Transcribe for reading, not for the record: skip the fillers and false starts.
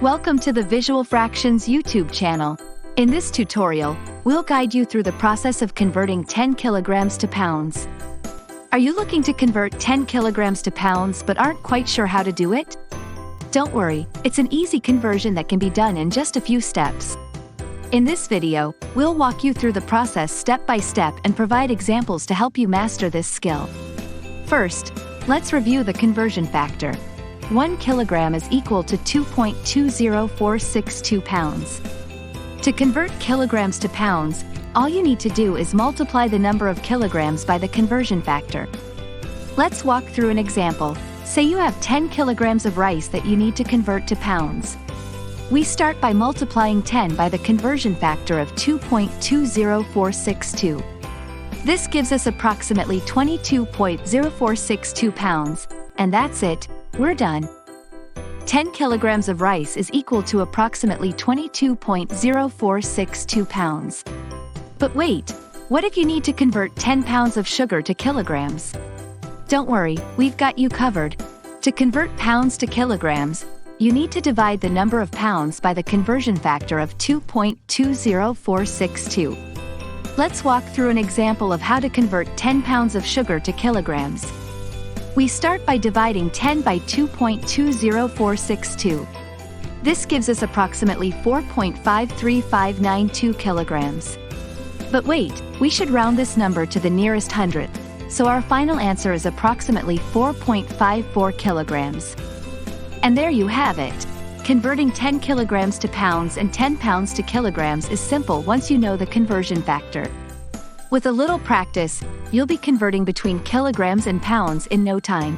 Welcome to the Visual Fractions YouTube channel. In this tutorial, we'll guide you through the process of converting 10 kilograms to pounds. Are you looking to convert 10 kilograms to pounds but aren't quite sure how to do it? Don't worry, it's an easy conversion that can be done in just a few steps. In this video, we'll walk you through the process step by step and provide examples to help you master this skill. First, let's review the conversion factor. 1 kilogram is equal to 2.20462 pounds. To convert kilograms to pounds, all you need to do is multiply the number of kilograms by the conversion factor. Let's walk through an example. Say you have 10 kilograms of rice that you need to convert to pounds. We start by multiplying 10 by the conversion factor of 2.20462. This gives us approximately 22.0462 pounds, and that's it, we're done. 10 kilograms of rice is equal to approximately 22.0462 pounds. But wait, what if you need to convert 10 pounds of sugar to kilograms? Don't worry, we've got you covered. To convert pounds to kilograms, you need to divide the number of pounds by the conversion factor of 2.20462. Let's walk through an example of how to convert 10 pounds of sugar to kilograms. We start by dividing 10 by 2.20462. This gives us approximately 4.53592 kilograms. But wait, we should round this number to the nearest hundredth, so our final answer is approximately 4.54 kilograms. And there you have it. Converting 10 kilograms to pounds and 10 pounds to kilograms is simple once you know the conversion factor. With a little practice, you'll be converting between kilograms and pounds in no time.